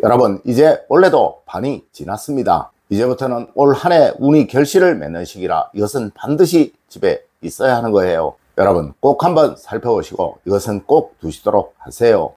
여러분, 이제 올해도 반이 지났습니다. 이제부터는 올 한 해 운이 결실을 맺는 시기라 이것은 반드시 집에 있어야 하는 거예요. 여러분, 꼭 한번 살펴보시고 이것은 꼭 두시도록 하세요.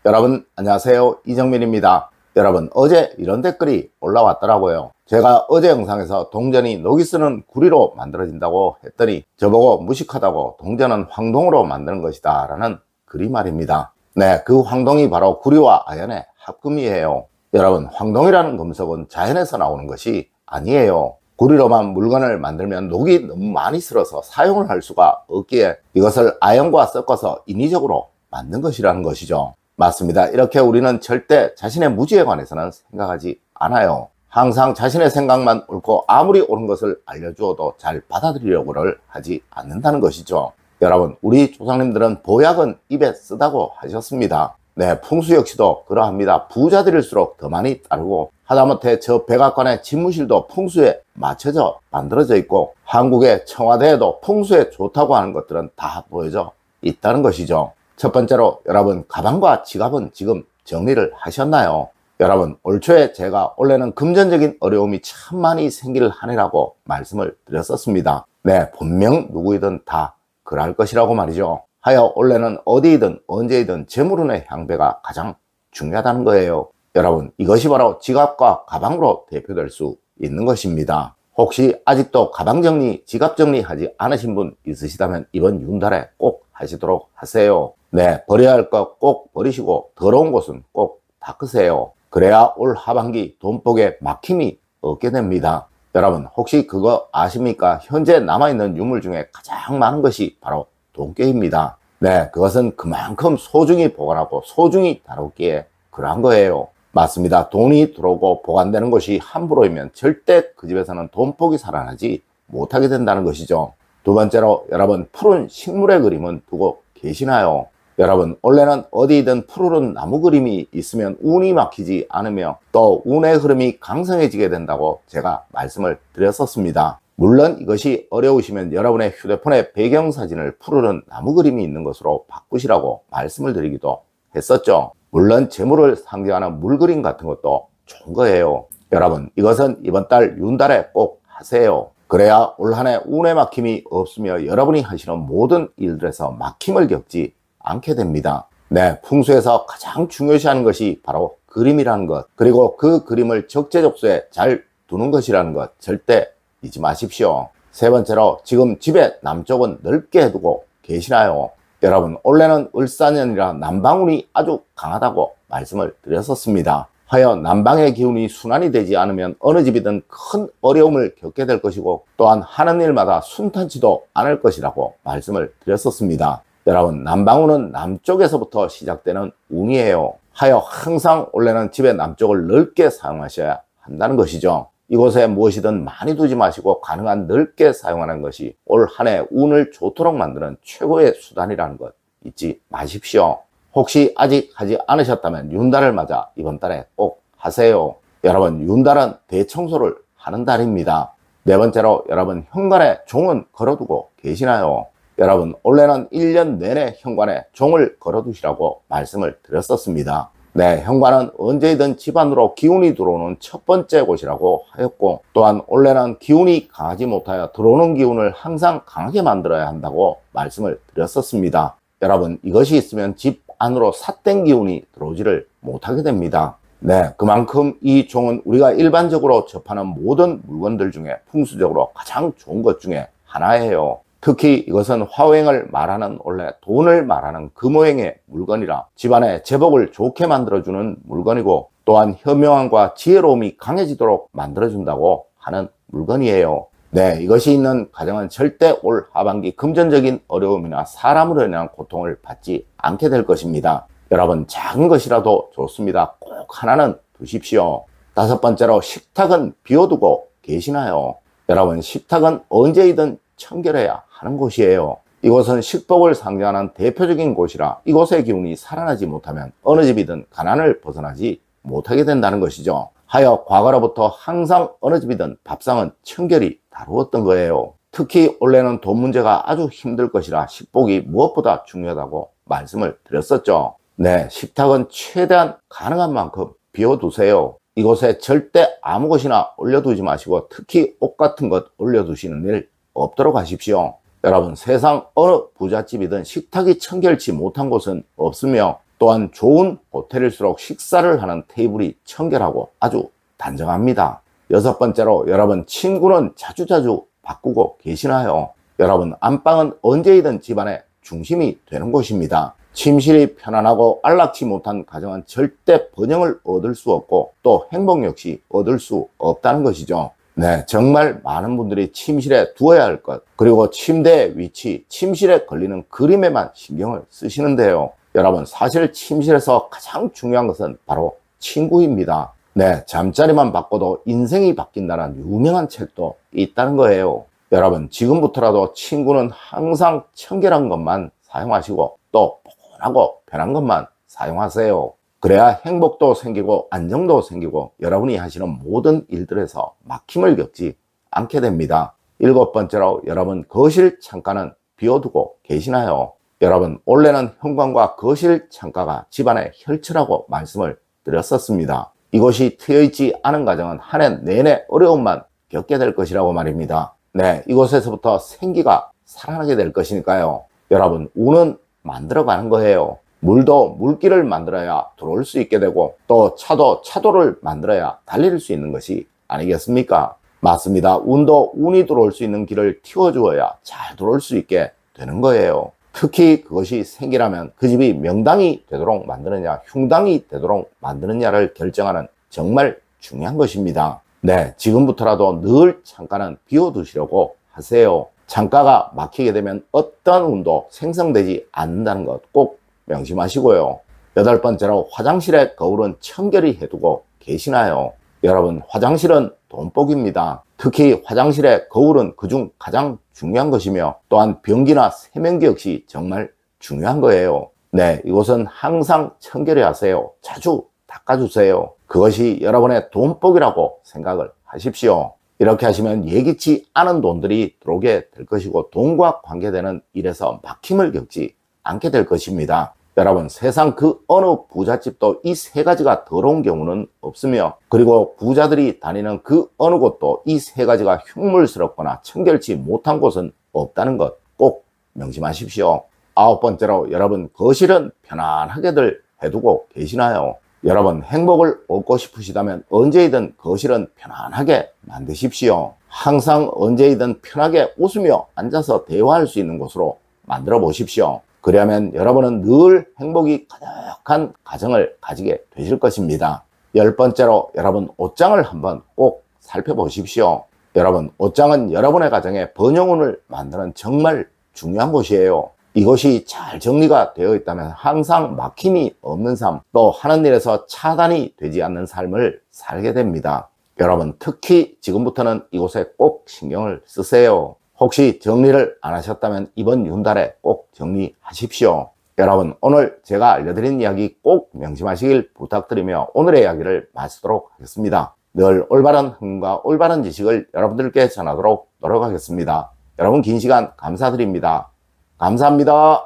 여러분, 안녕하세요. 이정민입니다. 여러분, 어제 이런 댓글이 올라왔더라고요. 제가 어제 영상에서 동전이 녹이 쓰는 구리로 만들어진다고 했더니 저보고 무식하다고 동전은 황동으로 만드는 것이다 라는 글이 말입니다. 네, 그 황동이 바로 구리와 아연의 합금이에요. 여러분, 황동이라는 금속은 자연에서 나오는 것이 아니에요. 구리로만 물건을 만들면 녹이 너무 많이 쓸어서 사용을 할 수가 없기에 이것을 아연과 섞어서 인위적으로 만든 것이라는 것이죠. 맞습니다. 이렇게 우리는 절대 자신의 무지에 관해서는 생각하지 않아요. 항상 자신의 생각만 옳고 아무리 옳은 것을 알려주어도 잘 받아들이려고를 하지 않는다는 것이죠. 여러분, 우리 조상님들은 보약은 입에 쓰다고 하셨습니다. 네, 풍수 역시도 그러합니다. 부자들일수록 더 많이 따르고 하다못해 저 백악관의 집무실도 풍수에 맞춰져 만들어져 있고 한국의 청와대에도 풍수에 좋다고 하는 것들은 다 보여져 있다는 것이죠. 첫 번째로 여러분, 가방과 지갑은 지금 정리를 하셨나요? 여러분, 올 초에 제가 원래는 금전적인 어려움이 참 많이 생길 한 해라고 말씀을 드렸었습니다. 네, 본명 누구이든 다 그럴 것이라고 말이죠. 하여 원래는 어디이든 언제이든 재물운의 향배가 가장 중요하다는 거예요. 여러분, 이것이 바로 지갑과 가방으로 대표될 수 있는 것입니다. 혹시 아직도 가방 정리, 지갑 정리하지 않으신 분 있으시다면 이번 윤달에 꼭 하시도록 하세요. 네, 버려야 할 것 꼭 버리시고 더러운 곳은 꼭 닦으세요. 그래야 올 하반기 돈복에 막힘이 없게 됩니다. 여러분, 혹시 그거 아십니까? 현재 남아있는 유물 중에 가장 많은 것이 바로 돈깨입니다. 네, 그것은 그만큼 소중히 보관하고 소중히 다루기에 그러한 거예요. 맞습니다. 돈이 들어오고 보관되는 것이 함부로이면 절대 그 집에서는 돈복이 살아나지 못하게 된다는 것이죠. 두 번째로 여러분, 푸른 식물의 그림은 두고 계시나요? 여러분, 원래는 어디든 푸르른 나무 그림이 있으면 운이 막히지 않으며 또 운의 흐름이 강성해지게 된다고 제가 말씀을 드렸었습니다. 물론 이것이 어려우시면 여러분의 휴대폰에 배경사진을 푸르른 나무 그림이 있는 것으로 바꾸시라고 말씀을 드리기도 했었죠. 물론 재물을 상징하는 물그림 같은 것도 좋은 거예요. 여러분, 이것은 이번 달 윤달에 꼭 하세요. 그래야 올 한 해 운의 막힘이 없으며 여러분이 하시는 모든 일들에서 막힘을 겪지 않게 됩니다. 네, 풍수에서 가장 중요시하는 것이 바로 그림이라는 것, 그리고 그 그림을 적재적소에 잘 두는 것이라는 것 절대 잊지 마십시오. 세 번째로 지금 집의 남쪽은 넓게 해두고 계시나요? 여러분, 원래는 을사년이라 남방운이 아주 강하다고 말씀을 드렸었습니다. 하여 남방의 기운이 순환이 되지 않으면 어느 집이든 큰 어려움을 겪게 될 것이고 또한 하는 일마다 순탄치도 않을 것이라고 말씀을 드렸었습니다. 여러분, 남방운은 남쪽에서부터 시작되는 운이에요. 하여 항상 원래는 집의 남쪽을 넓게 사용하셔야 한다는 것이죠. 이곳에 무엇이든 많이 두지 마시고 가능한 넓게 사용하는 것이 올 한 해 운을 좋도록 만드는 최고의 수단이라는 것 잊지 마십시오. 혹시 아직 하지 않으셨다면 윤달을 맞아 이번 달에 꼭 하세요. 여러분, 윤달은 대청소를 하는 달입니다. 네 번째로 여러분, 현관에 종은 걸어두고 계시나요? 여러분, 원래는 1년 내내 현관에 종을 걸어두시라고 말씀을 드렸었습니다. 네, 현관은 언제든 집안으로 기운이 들어오는 첫 번째 곳이라고 하였고 또한 원래는 기운이 강하지 못하여 들어오는 기운을 항상 강하게 만들어야 한다고 말씀을 드렸었습니다. 여러분, 이것이 있으면 집 안으로 삿된 기운이 들어오지를 못하게 됩니다. 네, 그만큼 이 종은 우리가 일반적으로 접하는 모든 물건들 중에 풍수적으로 가장 좋은 것 중에 하나예요. 특히 이것은 화호행을 말하는, 원래 돈을 말하는 그 모양의 물건이라 집안의 제복을 좋게 만들어주는 물건이고 또한 현명함과 지혜로움이 강해지도록 만들어준다고 하는 물건이에요. 네, 이것이 있는 가정은 절대 올 하반기 금전적인 어려움이나 사람으로 인한 고통을 받지 않게 될 것입니다. 여러분, 작은 것이라도 좋습니다. 꼭 하나는 두십시오. 다섯 번째로 식탁은 비워두고 계시나요? 여러분, 식탁은 언제이든 청결해야 하는 곳이에요. 이곳은 식복을 상징하는 대표적인 곳이라 이곳의 기운이 살아나지 못하면 어느 집이든 가난을 벗어나지 못하게 된다는 것이죠. 하여 과거로부터 항상 어느 집이든 밥상은 청결히 다루었던 거예요. 특히 올해는 돈 문제가 아주 힘들 것이라 식복이 무엇보다 중요하다고 말씀을 드렸었죠. 네, 식탁은 최대한 가능한 만큼 비워두세요. 이곳에 절대 아무 것이나 올려두지 마시고 특히 옷 같은 것 올려두시는 일 없도록 하십시오. 여러분, 세상 어느 부잣집이든 식탁이 청결치 못한 곳은 없으며 또한 좋은 호텔일수록 식사를 하는 테이블이 청결하고 아주 단정합니다. 여섯 번째로, 여러분, 침구는 자주자주 바꾸고 계시나요? 여러분, 안방은 언제이든 집안의 중심이 되는 곳입니다. 침실이 편안하고 안락치 못한 가정은 절대 번영을 얻을 수 없고 또 행복 역시 얻을 수 없다는 것이죠. 네, 정말 많은 분들이 침실에 두어야 할 것, 그리고 침대의 위치, 침실에 걸리는 그림에만 신경을 쓰시는데요. 여러분, 사실 침실에서 가장 중요한 것은 바로 침구입니다. 네, 잠자리만 바꿔도 인생이 바뀐다는 유명한 책도 있다는 거예요. 여러분, 지금부터라도 침구는 항상 청결한 것만 사용하시고 또 포근하고 편한 것만 사용하세요. 그래야 행복도 생기고 안정도 생기고 여러분이 하시는 모든 일들에서 막힘을 겪지 않게 됩니다. 일곱 번째로, 여러분, 거실 창가는 비워두고 계시나요? 여러분, 원래는 현관과 거실 창가가 집안의 혈처라고 말씀을 드렸었습니다. 이것이 트여있지 않은 가정은 한 해 내내 어려움만 겪게 될 것이라고 말입니다. 네, 이곳에서부터 생기가 살아나게 될 것이니까요. 여러분, 운은 만들어가는 거예요. 물도 물길을 만들어야 들어올 수 있게 되고 또 차도 차도를 만들어야 달릴 수 있는 것이 아니겠습니까? 맞습니다. 운도 운이 들어올 수 있는 길을 틔워주어야 잘 들어올 수 있게 되는 거예요. 특히 그것이 생기라면 그 집이 명당이 되도록 만드느냐 흉당이 되도록 만드느냐를 결정하는 정말 중요한 것입니다. 네, 지금부터라도 늘 창가는 비워두시려고 하세요. 창가가 막히게 되면 어떤 운도 생성되지 않는다는 것 꼭 명심하시고요. 여덟 번째로, 화장실의 거울은 청결히 해두고 계시나요? 여러분, 화장실은 돈복입니다. 특히 화장실의 거울은 그중 가장 중요한 것이며 또한 변기나 세면기 역시 정말 중요한 거예요. 네, 이곳은 항상 청결히 하세요. 자주 닦아주세요. 그것이 여러분의 돈복이라고 생각을 하십시오. 이렇게 하시면 예기치 않은 돈들이 들어오게 될 것이고 돈과 관계되는 일에서 막힘을 겪지 않게 될 것입니다. 여러분, 세상 그 어느 부잣집도 이 세 가지가 더러운 경우는 없으며 그리고 부자들이 다니는 그 어느 곳도 이 세 가지가 흉물스럽거나 청결치 못한 곳은 없다는 것 꼭 명심하십시오. 아홉 번째로, 여러분, 거실은 편안하게들 해두고 계시나요? 여러분, 행복을 얻고 싶으시다면 언제이든 거실은 편안하게 만드십시오. 항상 언제이든 편하게 웃으며 앉아서 대화할 수 있는 곳으로 만들어 보십시오. 그러면 여러분은 늘 행복이 가득한 가정을 가지게 되실 것입니다. 열 번째로, 여러분, 옷장을 한번 꼭 살펴보십시오. 여러분, 옷장은 여러분의 가정에 번영운을 만드는 정말 중요한 곳이에요. 이것이 잘 정리가 되어 있다면 항상 막힘이 없는 삶, 또 하는 일에서 차단이 되지 않는 삶을 살게 됩니다. 여러분, 특히 지금부터는 이곳에 꼭 신경을 쓰세요. 혹시 정리를 안 하셨다면 이번 윤달에 꼭 정리하십시오. 여러분, 오늘 제가 알려드린 이야기 꼭 명심하시길 부탁드리며 오늘의 이야기를 마치도록 하겠습니다. 늘 올바른 흥과 올바른 지식을 여러분들께 전하도록 노력하겠습니다. 여러분, 긴 시간 감사드립니다. 감사합니다.